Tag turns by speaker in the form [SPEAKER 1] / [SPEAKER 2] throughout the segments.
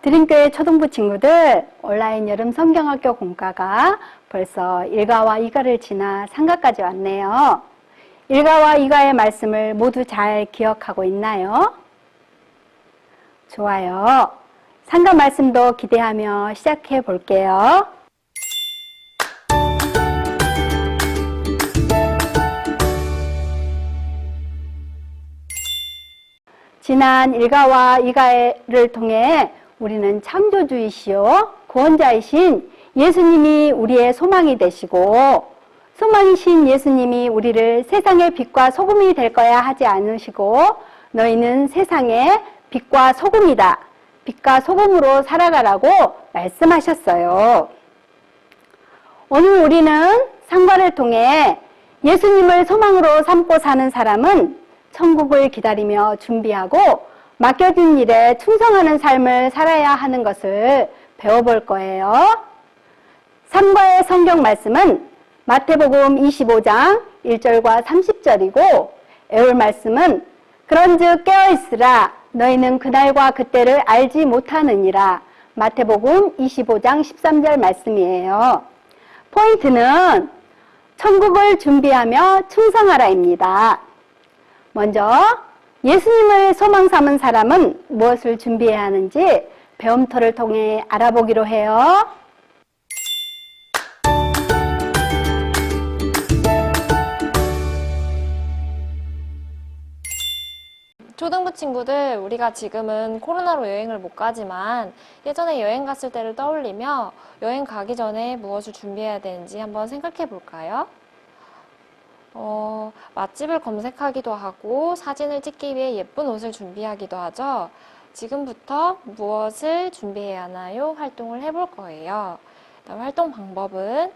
[SPEAKER 1] 드림교회 초등부 친구들, 온라인 여름 성경학교 공과가 벌써 1과와 2과를 지나 3과까지 왔네요. 1과와 2과의 말씀을 모두 잘 기억하고 있나요? 좋아요. 3과 말씀도 기대하며 시작해 볼게요. 지난 1과와 2과를 통해 우리는 창조주이시요 구원자이신 예수님이 우리의 소망이 되시고, 소망이신 예수님이 우리를 세상의 빛과 소금이 될 거야 하지 않으시고, 너희는 세상의 빛과 소금이다, 빛과 소금으로 살아가라고 말씀하셨어요. 오늘 우리는 3과를 통해 예수님을 소망으로 삼고 사는 사람은 천국을 기다리며 준비하고 맡겨진 일에 충성하는 삶을 살아야 하는 것을 배워볼 거예요. 3과의 성경 말씀은 마태복음 25장 1절과 30절이고, 애울 말씀은 그런즉 깨어있으라 너희는 그날과 그때를 알지 못하느니라, 마태복음 25장 13절 말씀이에요. 포인트는 천국을 준비하며 충성하라입니다. 먼저 예수님을 소망 삼은 사람은 무엇을 준비해야 하는지 배움터를 통해 알아보기로 해요.
[SPEAKER 2] 초등부 친구들, 우리가 지금은 코로나로 여행을 못 가지만 예전에 여행 갔을 때를 떠올리며 여행 가기 전에 무엇을 준비해야 되는지 한번 생각해 볼까요? 맛집을 검색하기도 하고 사진을 찍기 위해 예쁜 옷을 준비하기도 하죠. 지금부터 무엇을 준비해야 하나요? 활동을 해볼 거예요. 활동 방법은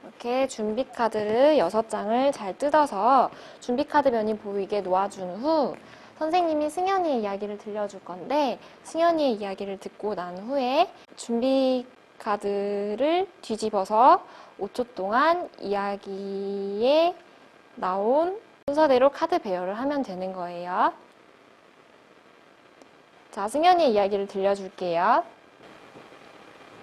[SPEAKER 2] 이렇게 준비 카드를 6장을 잘 뜯어서 준비 카드 면이 보이게 놓아준 후 선생님이 승현이의 이야기를 들려줄 건데, 승현이의 이야기를 듣고 난 후에 준비 카드를 뒤집어서 5초 동안 이야기에 나온 순서대로 카드 배열을 하면 되는 거예요. 자, 승현이의 이야기를 들려줄게요.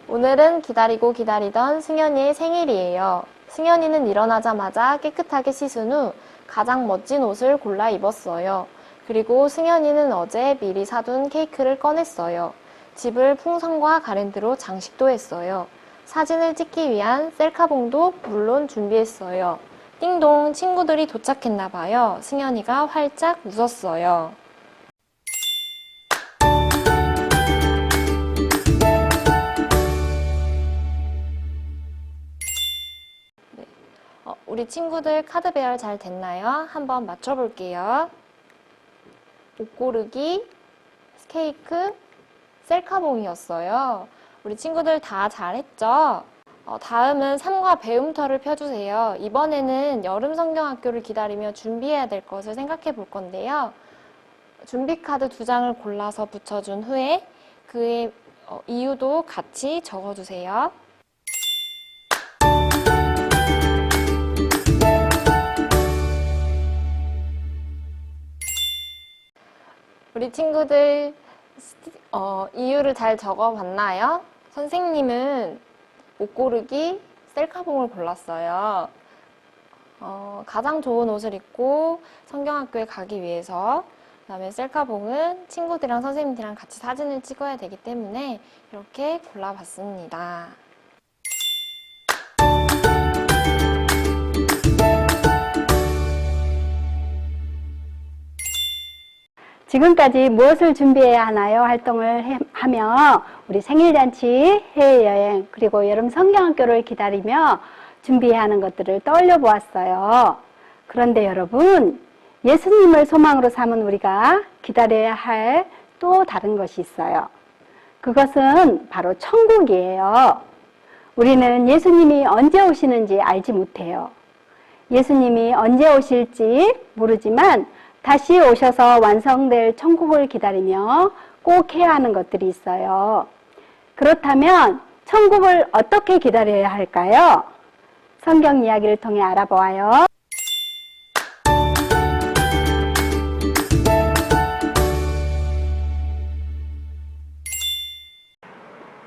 [SPEAKER 2] 오늘은 기다리고 기다리던 승현이의 생일이에요. 승현이는 일어나자마자 깨끗하게 씻은 후 가장 멋진 옷을 골라 입었어요. 그리고 승현이는 어제 미리 사둔 케이크를 꺼냈어요. 집을 풍선과 가랜드로 장식도 했어요. 사진을 찍기 위한 셀카봉도 물론 준비했어요. 띵동, 친구들이 도착했나봐요. 승현이가 활짝 웃었어요. 네. 우리 친구들 카드 배열 잘 됐나요? 한번 맞춰볼게요. 옷 고르기, 케이크, 셀카봉이었어요. 우리 친구들 다 잘했죠? 다음은 3과 배움터를 펴주세요. 이번에는 여름 성경학교를 기다리며 준비해야 될 것을 생각해 볼 건데요. 준비 카드 2장을 골라서 붙여준 후에 그의 이유도 같이 적어주세요. 우리 친구들 이유를 잘 적어봤나요? 선생님은 옷 고르기, 셀카봉을 골랐어요. 가장 좋은 옷을 입고 성경학교에 가기 위해서, 그 다음에 셀카봉은 친구들이랑 선생님들이랑 같이 사진을 찍어야 되기 때문에 이렇게 골라봤습니다.
[SPEAKER 1] 지금까지 무엇을 준비해야 하나요? 활동을 하며 우리 생일잔치, 해외여행, 그리고 여름 성경학교를 기다리며 준비해야 하는 것들을 떠올려 보았어요. 그런데 여러분, 예수님을 소망으로 삼은 우리가 기다려야 할 또 다른 것이 있어요. 그것은 바로 천국이에요. 우리는 예수님이 언제 오시는지 알지 못해요. 예수님이 언제 오실지 모르지만 다시 오셔서 완성될 천국을 기다리며 꼭 해야 하는 것들이 있어요. 그렇다면 천국을 어떻게 기다려야 할까요? 성경 이야기를 통해 알아보아요.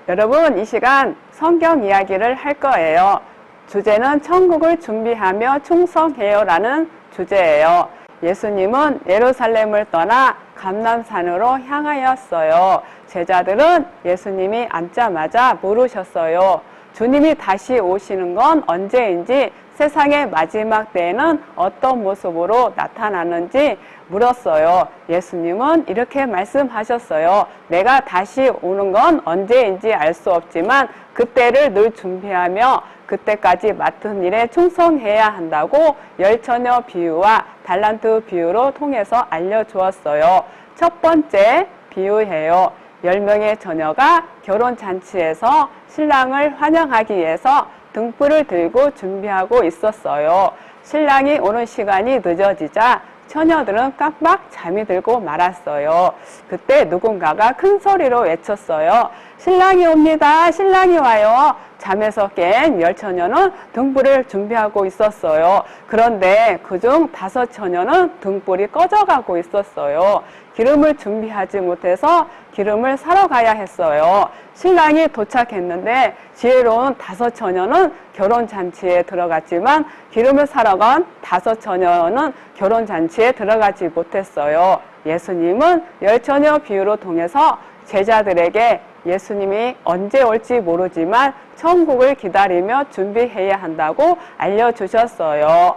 [SPEAKER 3] 여러분, 이 시간 성경 이야기를 할 거예요. 주제는 천국을 준비하며 충성해요라는 주제예요. 예수님은 예루살렘을 떠나 감람산으로 향하였어요. 제자들은 예수님이 앉자마자 물으셨어요. 주님이 다시 오시는 건 언제인지, 세상의 마지막 때에는 어떤 모습으로 나타나는지 물었어요. 예수님은 이렇게 말씀하셨어요. 내가 다시 오는 건 언제인지 알 수 없지만 그때를 늘 준비하며 그때까지 맡은 일에 충성해야 한다고 열처녀 비유와 달란트 비유로 통해서 알려주었어요. 첫 번째 비유예요. 10명의 처녀가 결혼잔치에서 신랑을 환영하기 위해서 등불을 들고 준비하고 있었어요. 신랑이 오는 시간이 늦어지자 처녀들은 깜빡 잠이 들고 말았어요. 그때 누군가가 큰 소리로 외쳤어요. 신랑이 옵니다. 신랑이 와요. 잠에서 깬 10처녀는 등불을 준비하고 있었어요. 그런데 그중 5처녀는 등불이 꺼져가고 있었어요. 기름을 준비하지 못해서 기름을 사러 가야 했어요. 신랑이 도착했는데 지혜로운 5처녀는 결혼잔치에 들어갔지만 기름을 사러 간 5처녀는 결혼잔치에 들어가지 못했어요. 예수님은 10처녀 비유로 통해서 제자들에게 예수님이 언제 올지 모르지만 천국을 기다리며 준비해야 한다고 알려주셨어요.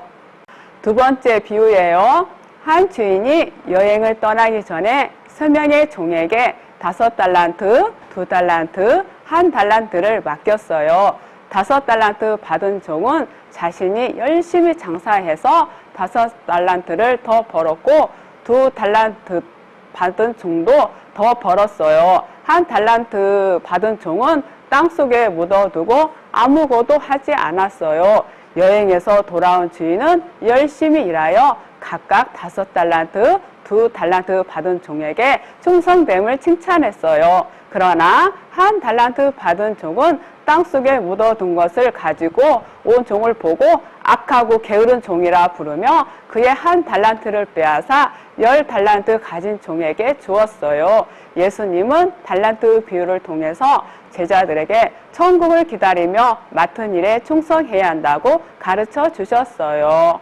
[SPEAKER 3] 두 번째 비유예요. 한 주인이 여행을 떠나기 전에 3명의 종에게 5달란트, 2달란트, 1달란트를 맡겼어요. 5달란트 받은 종은 자신이 열심히 장사해서 5달란트를 더 벌었고 2달란트 받은 종도 더 벌었어요. 1달란트 받은 종은 땅속에 묻어두고 아무것도 하지 않았어요. 여행에서 돌아온 주인은 열심히 일하여 각각 5달란트, 2달란트 받은 종에게 충성됨을 칭찬했어요. 그러나 1달란트 받은 종은 땅속에 묻어둔 것을 가지고 온 종을 보고 악하고 게으른 종이라 부르며 그의 1달란트를 빼앗아 10달란트 가진 종에게 주었어요. 예수님은 달란트 비유를 통해서 제자들에게 천국을 기다리며 맡은 일에 충성해야 한다고 가르쳐 주셨어요.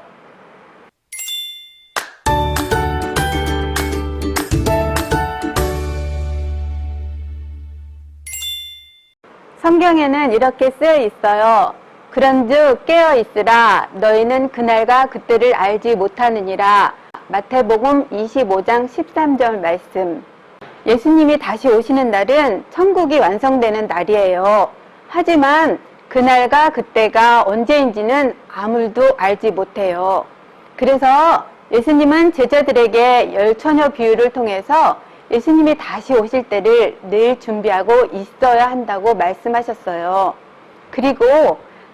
[SPEAKER 1] 성경에는 이렇게 쓰여 있어요. 그런즉 깨어 있으라. 너희는 그날과 그때를 알지 못하느니라. 마태복음 25장 13절 말씀. 예수님이 다시 오시는 날은 천국이 완성되는 날이에요. 하지만 그날과 그때가 언제인지는 아무도 알지 못해요. 그래서 예수님은 제자들에게 열처녀 비유를 통해서 예수님이 다시 오실 때를 늘 준비하고 있어야 한다고 말씀하셨어요. 그리고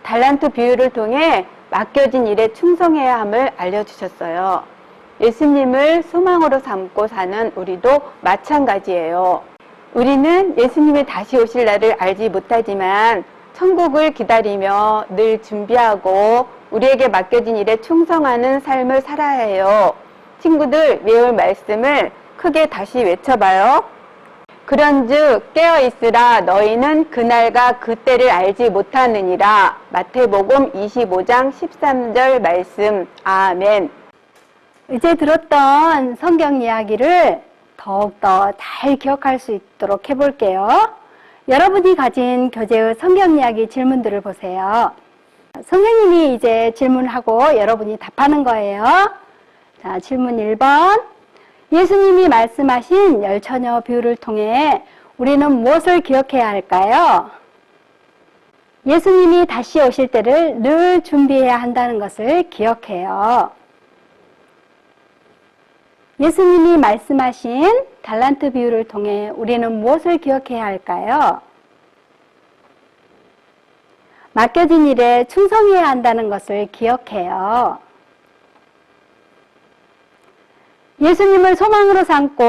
[SPEAKER 1] 달란트 비유를 통해 맡겨진 일에 충성해야 함을 알려주셨어요. 예수님을 소망으로 삼고 사는 우리도 마찬가지예요. 우리는 예수님이 다시 오실 날을 알지 못하지만 천국을 기다리며 늘 준비하고 우리에게 맡겨진 일에 충성하는 삶을 살아야 해요. 친구들, 외울 말씀을 크게 다시 외쳐봐요. 그런즉 깨어 있으라. 너희는 그날과 그때를 알지 못하느니라. 마태복음 25장 13절 말씀. 아멘. 이제 들었던 성경 이야기를 더욱더 잘 기억할 수 있도록 해볼게요. 여러분이 가진 교재의 성경 이야기 질문들을 보세요. 선생님이 이제 질문하고 여러분이 답하는 거예요. 자, 질문 1번. 예수님이 말씀하신 열처녀 비유를 통해 우리는 무엇을 기억해야 할까요? 예수님이 다시 오실 때를 늘 준비해야 한다는 것을 기억해요. 예수님이 말씀하신 달란트 비유를 통해 우리는 무엇을 기억해야 할까요? 맡겨진 일에 충성해야 한다는 것을 기억해요. 예수님을 소망으로 삼고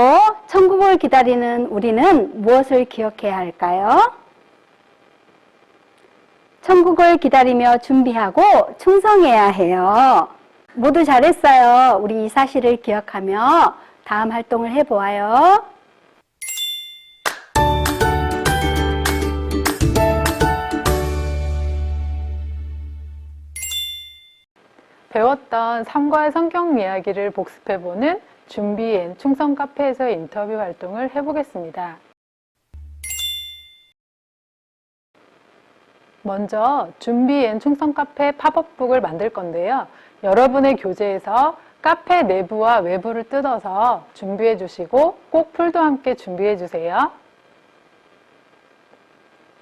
[SPEAKER 1] 천국을 기다리는 우리는 무엇을 기억해야 할까요? 천국을 기다리며 준비하고 충성해야 해요. 모두 잘했어요. 우리 이 사실을 기억하며 다음 활동을 해보아요.
[SPEAKER 4] 배웠던 삶과 성경 이야기를 복습해보는 준비 앤 충성 카페에서의 인터뷰 활동을 해보겠습니다. 먼저 준비 앤 충성 카페 팝업북을 만들 건데요. 여러분의 교재에서 카페 내부와 외부를 뜯어서 준비해 주시고 꼭 풀도 함께 준비해 주세요.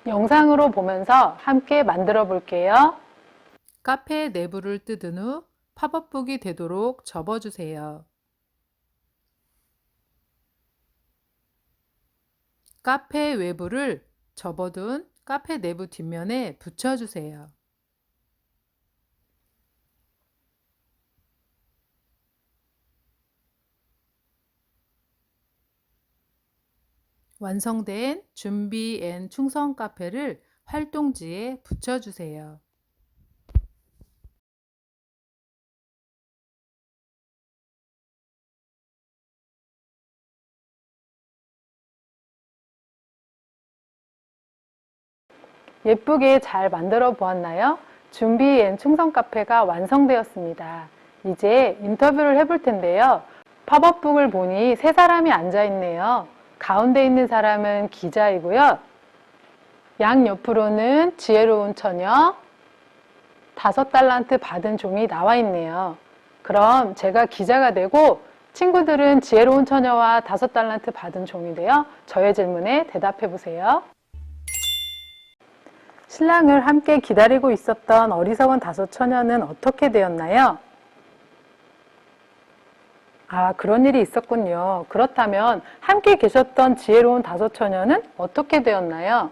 [SPEAKER 4] 영상으로 보면서 함께 만들어 볼게요. 카페 내부를 뜯은 후 팝업북이 되도록 접어주세요. 카페 외부를 접어둔 카페 내부 뒷면에 붙여주세요. 완성된 준비 앤 충성 카페를 활동지에 붙여주세요. 예쁘게 잘 만들어 보았나요? 준비 앤 충성 카페가 완성되었습니다. 이제 인터뷰를 해볼 텐데요. 팝업북을 보니 세 사람이 앉아 있네요. 가운데 있는 사람은 기자이고요. 양 옆으로는 지혜로운 처녀, 5달란트 받은 종이 나와 있네요. 그럼 제가 기자가 되고 친구들은 지혜로운 처녀와 5달란트 받은 종이 되어 저의 질문에 대답해 보세요. 신랑을 함께 기다리고 있었던 어리석은 5처녀는 어떻게 되었나요? 아, 그런 일이 있었군요. 그렇다면 함께 계셨던 지혜로운 5처녀는 어떻게 되었나요?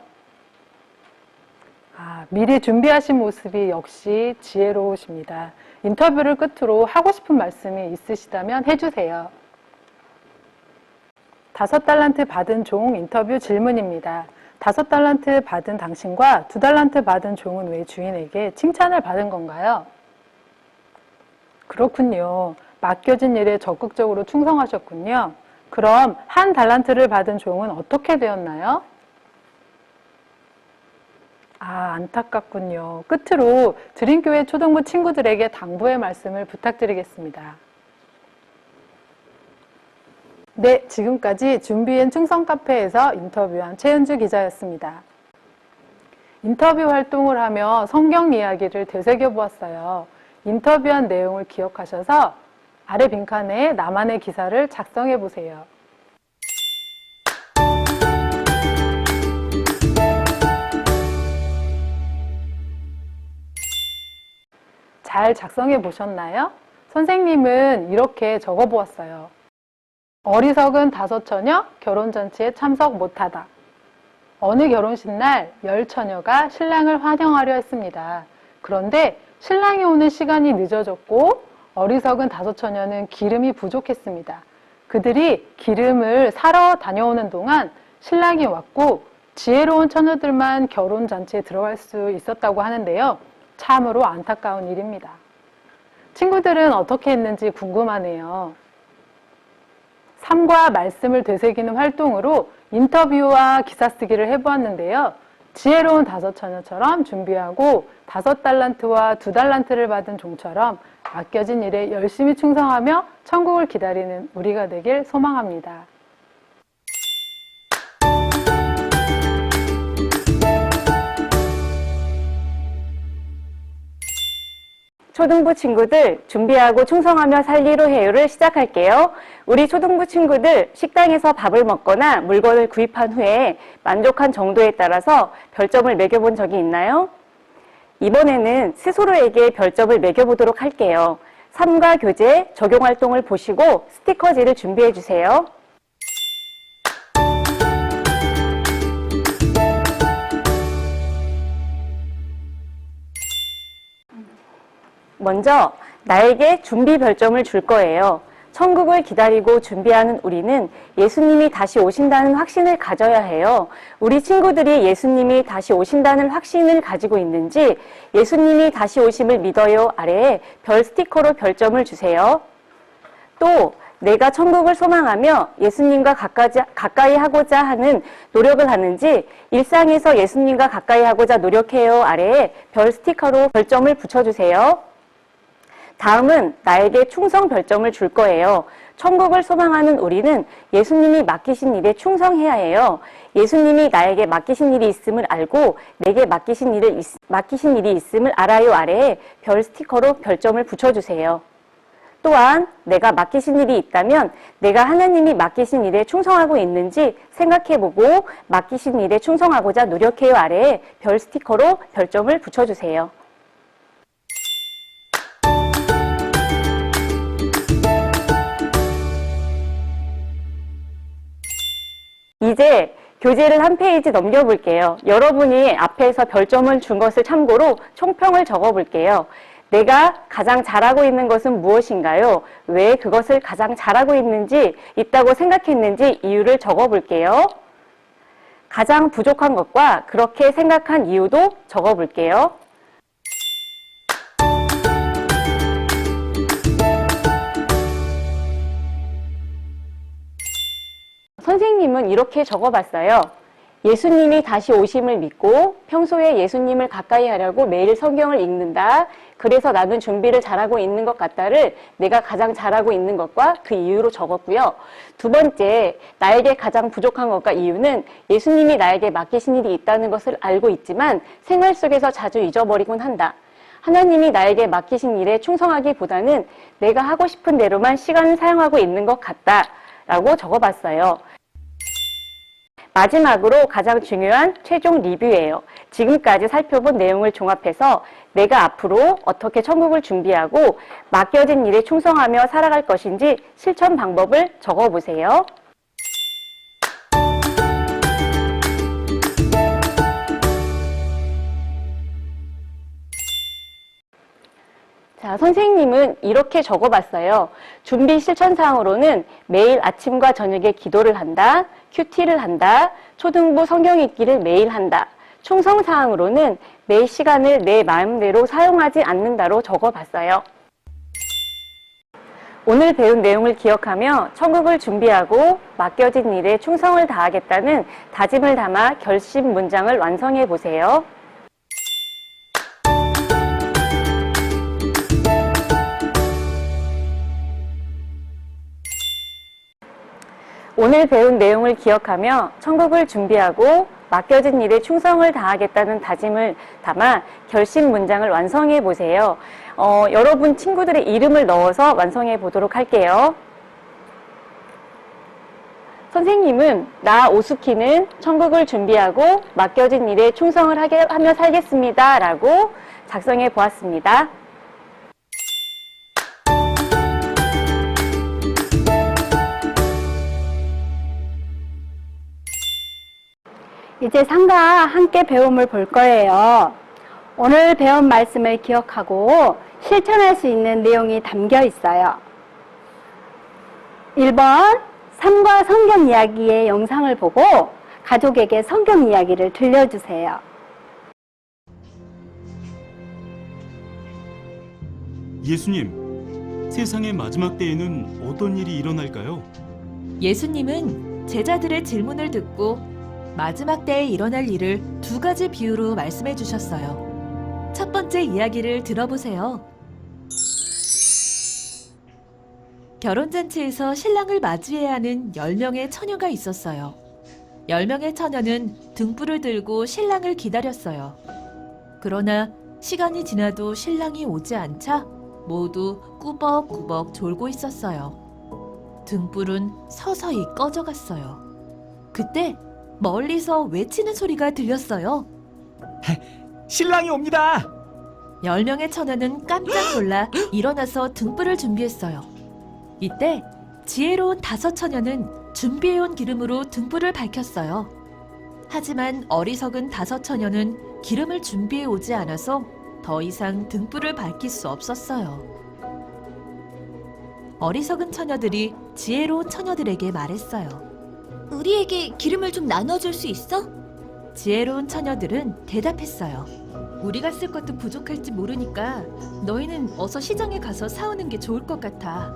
[SPEAKER 4] 아, 미리 준비하신 모습이 역시 지혜로우십니다. 인터뷰를 끝으로 하고 싶은 말씀이 있으시다면 해주세요. 5달란트 받은 종 인터뷰 질문입니다. 5달란트 받은 당신과 2달란트 받은 종은 왜 주인에게 칭찬을 받은 건가요? 그렇군요. 맡겨진 일에 적극적으로 충성하셨군요. 그럼 1달란트를 받은 종은 어떻게 되었나요? 아, 안타깝군요. 끝으로 드림교회 초등부 친구들에게 당부의 말씀을 부탁드리겠습니다. 네, 지금까지 준비앤 충성 카페에서 인터뷰한 최은주 기자였습니다. 인터뷰 활동을 하며 성경 이야기를 되새겨 보았어요. 인터뷰한 내용을 기억하셔서 아래 빈칸에 나만의 기사를 작성해 보세요. 잘 작성해 보셨나요? 선생님은 이렇게 적어 보았어요. 어리석은 5처녀 결혼잔치에 참석 못하다. 어느 결혼식 날 10처녀가 신랑을 환영하려 했습니다. 그런데 신랑이 오는 시간이 늦어졌고 어리석은 5처녀는 기름이 부족했습니다. 그들이 기름을 사러 다녀오는 동안 신랑이 왔고 지혜로운 처녀들만 결혼잔치에 들어갈 수 있었다고 하는데요. 참으로 안타까운 일입니다. 친구들은 어떻게 했는지 궁금하네요. 삶과 말씀을 되새기는 활동으로 인터뷰와 기사 쓰기를 해보았는데요. 지혜로운 5처녀처럼 준비하고 5달란트와 2달란트를 받은 종처럼 맡겨진 일에 열심히 충성하며 천국을 기다리는 우리가 되길 소망합니다.
[SPEAKER 5] 초등부 친구들 준비하고 충성하며 살기로 해요를 시작할게요. 우리 초등부 친구들 식당에서 밥을 먹거나 물건을 구입한 후에 만족한 정도에 따라서 별점을 매겨본 적이 있나요? 이번에는 스스로에게 별점을 매겨보도록 할게요. 삶과 교재 적용 활동을 보시고 스티커지를 준비해 주세요. 먼저 나에게 준비 별점을 줄 거예요. 천국을 기다리고 준비하는 우리는 예수님이 다시 오신다는 확신을 가져야 해요. 우리 친구들이 예수님이 다시 오신다는 확신을 가지고 있는지 예수님이 다시 오심을 믿어요 아래에 별 스티커로 별점을 주세요. 또 내가 천국을 소망하며 예수님과 가까이 하고자 하는 노력을 하는지 일상에서 예수님과 가까이 하고자 노력해요 아래에 별 스티커로 별점을 붙여주세요. 다음은 나에게 충성 별점을 줄 거예요. 천국을 소망하는 우리는 예수님이 맡기신 일에 충성해야 해요. 예수님이 나에게 맡기신 일이 있음을 알고 내게 맡기신 일이 있음을 알아요 아래에 별 스티커로 별점을 붙여주세요. 또한 내가 맡기신 일이 있다면 내가 하나님이 맡기신 일에 충성하고 있는지 생각해보고 맡기신 일에 충성하고자 노력해요 아래에 별 스티커로 별점을 붙여주세요. 이제 교재를 한 페이지 넘겨볼게요. 여러분이 앞에서 별점을 준 것을 참고로 총평을 적어볼게요. 내가 가장 잘하고 있는 것은 무엇인가요? 왜 그것을 가장 잘하고 있다고 생각했는지 이유를 적어볼게요. 가장 부족한 것과 그렇게 생각한 이유도 적어볼게요. 선생님은 이렇게 적어봤어요. 예수님이 다시 오심을 믿고 평소에 예수님을 가까이 하려고 매일 성경을 읽는다. 그래서 나는 준비를 잘하고 있는 것 같다를 내가 가장 잘하고 있는 것과 그 이유로 적었고요. 두 번째, 나에게 가장 부족한 것과 이유는 예수님이 나에게 맡기신 일이 있다는 것을 알고 있지만 생활 속에서 자주 잊어버리곤 한다. 하나님이 나에게 맡기신 일에 충성하기보다는 내가 하고 싶은 대로만 시간을 사용하고 있는 것 같다. 라고 적어봤어요. 마지막으로 가장 중요한 최종 리뷰예요. 지금까지 살펴본 내용을 종합해서 내가 앞으로 어떻게 천국을 준비하고 맡겨진 일에 충성하며 살아갈 것인지 실천 방법을 적어보세요. 자, 선생님은 이렇게 적어봤어요. 준비 실천사항으로는 매일 아침과 저녁에 기도를 한다, 큐티를 한다, 초등부 성경 읽기를 매일 한다. 충성사항으로는 매 시간을 내 마음대로 사용하지 않는다로 적어봤어요. 오늘 배운 내용을 기억하며 천국을 준비하고 맡겨진 일에 충성을 다하겠다는 다짐을 담아 결심 문장을 완성해 보세요. 오늘 배운 내용을 기억하며 천국을 준비하고 맡겨진 일에 충성을 다하겠다는 다짐을 담아 결심 문장을 완성해 보세요. 여러분 친구들의 이름을 넣어서 완성해 보도록 할게요. 선생님은 나 오수키는 천국을 준비하고 맡겨진 일에 충성을 하며 살겠습니다. 라고 작성해 보았습니다.
[SPEAKER 1] 이제 상과 함께 배움을 볼 거예요. 오늘 배운 말씀을 기억하고 실천할 수 있는 내용이 담겨 있어요. 1번, 삶과 성경 이야기의 영상을 보고 가족에게 성경 이야기를 들려주세요.
[SPEAKER 6] 예수님, 세상의 마지막 때에는 어떤 일이 일어날까요?
[SPEAKER 7] 예수님은 제자들의 질문을 듣고 마지막 때에 일어날 일을 두 가지 비유로 말씀해 주셨어요. 첫 번째 이야기를 들어보세요. 결혼잔치에서 신랑을 맞이해야 하는 10명의 처녀가 있었어요. 10명의 처녀는 등불을 들고 신랑을 기다렸어요. 그러나 시간이 지나도 신랑이 오지 않자 모두 꾸벅꾸벅 졸고 있었어요. 등불은 서서히 꺼져갔어요. 그때 멀리서 외치는 소리가 들렸어요.
[SPEAKER 6] 신랑이 옵니다!
[SPEAKER 7] 10명의 처녀는 깜짝 놀라 일어나서 등불을 준비했어요. 이때 지혜로운 5 처녀는 준비해온 기름으로 등불을 밝혔어요. 하지만 어리석은 5 처녀는 기름을 준비해 오지 않아서 더 이상 등불을 밝힐 수 없었어요. 어리석은 처녀들이 지혜로운 처녀들에게 말했어요.
[SPEAKER 8] 우리에게 기름을 좀 나눠줄 수 있어?
[SPEAKER 7] 지혜로운 처녀들은 대답했어요. 우리가 쓸 것도 부족할지 모르니까 너희는 어서 시장에 가서 사오는 게 좋을 것 같아.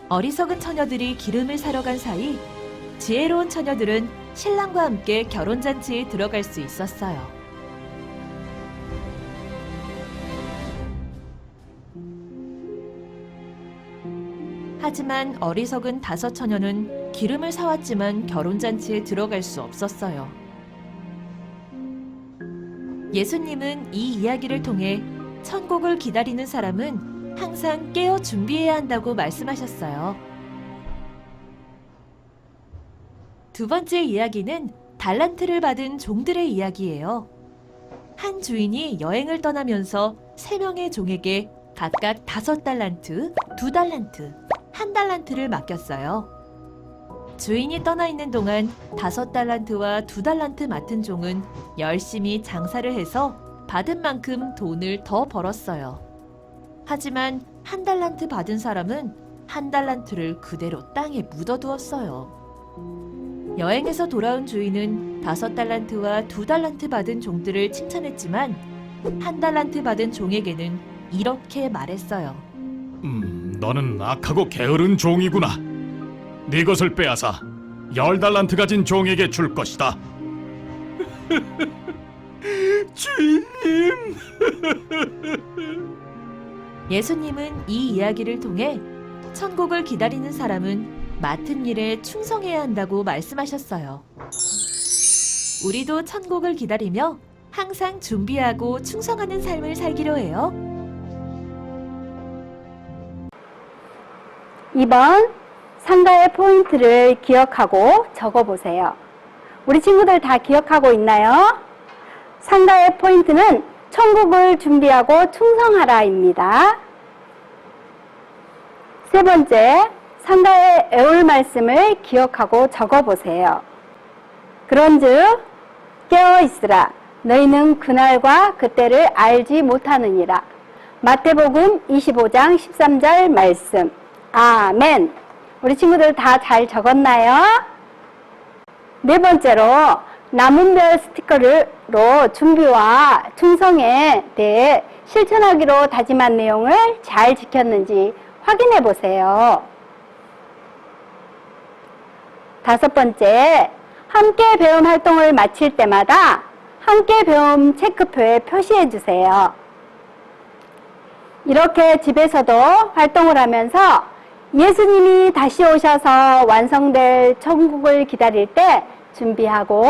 [SPEAKER 7] 어리석은 처녀들이 기름을 사러 간 사이 지혜로운 처녀들은 신랑과 함께 결혼잔치에 들어갈 수 있었어요. 하지만 어리석은 다섯 처녀는 기름을 사왔지만 결혼잔치에 들어갈 수 없었어요. 예수님은 이 이야기를 통해 천국을 기다리는 사람은 항상 깨어 준비해야 한다고 말씀하셨어요. 두 번째 이야기는 달란트를 받은 종들의 이야기예요. 한 주인이 여행을 떠나면서 3명의 종에게 각각 5달란트, 2달란트, 1달란트를 맡겼어요. 주인이 떠나 있는 동안 5달란트와 2달란트 맡은 종은 열심히 장사를 해서 받은 만큼 돈을 더 벌었어요. 하지만 1달란트 받은 사람은 1달란트를 그대로 땅에 묻어두었어요. 여행에서 돌아온 주인은 5달란트와 2달란트 받은 종들을 칭찬했지만 1달란트 받은 종에게는 이렇게 말했어요.
[SPEAKER 9] 너는 악하고 게으른 종이구나. 네 것을 빼앗아 10달란트 가진 종에게 줄 것이다. 주인님.
[SPEAKER 7] 예수님은 이 이야기를 통해 천국을 기다리는 사람은 맡은 일에 충성해야 한다고 말씀하셨어요. 우리도 천국을 기다리며 항상 준비하고 충성하는 삶을 살기로 해요.
[SPEAKER 1] 2번 상가의 포인트를 기억하고 적어보세요. 우리 친구들 다 기억하고 있나요? 상가의 포인트는 천국을 준비하고 충성하라입니다. 세 번째, 상가의 애울 말씀을 기억하고 적어보세요. 그런즉 깨어있으라. 너희는 그날과 그때를 알지 못하느니라. 마태복음 25장 13절 말씀. 아멘. 우리 친구들 다 잘 적었나요? 네 번째로 남은별 스티커로 준비와 충성에 대해 실천하기로 다짐한 내용을 잘 지켰는지 확인해 보세요. 5번째, 함께 배움 활동을 마칠 때마다 함께 배움 체크표에 표시해 주세요. 이렇게 집에서도 활동을 하면서 예수님이 다시 오셔서 완성될 천국을 기다릴 때 준비하고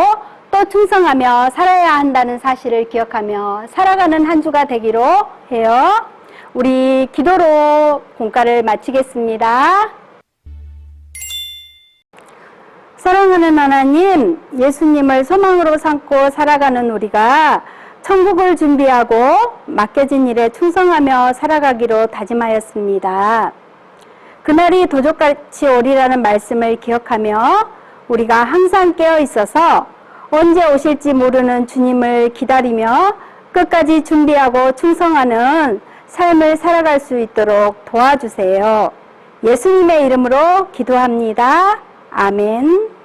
[SPEAKER 1] 또 충성하며 살아야 한다는 사실을 기억하며 살아가는 한 주가 되기로 해요. 우리 기도로 공과를 마치겠습니다. 사랑하는 하나님, 예수님을 소망으로 삼고 살아가는 우리가 천국을 준비하고 맡겨진 일에 충성하며 살아가기로 다짐하였습니다. 그날이 도적같이 오리라는 말씀을 기억하며 우리가 항상 깨어 있어서 언제 오실지 모르는 주님을 기다리며 끝까지 준비하고 충성하는 삶을 살아갈 수 있도록 도와주세요. 예수님의 이름으로 기도합니다. 아멘.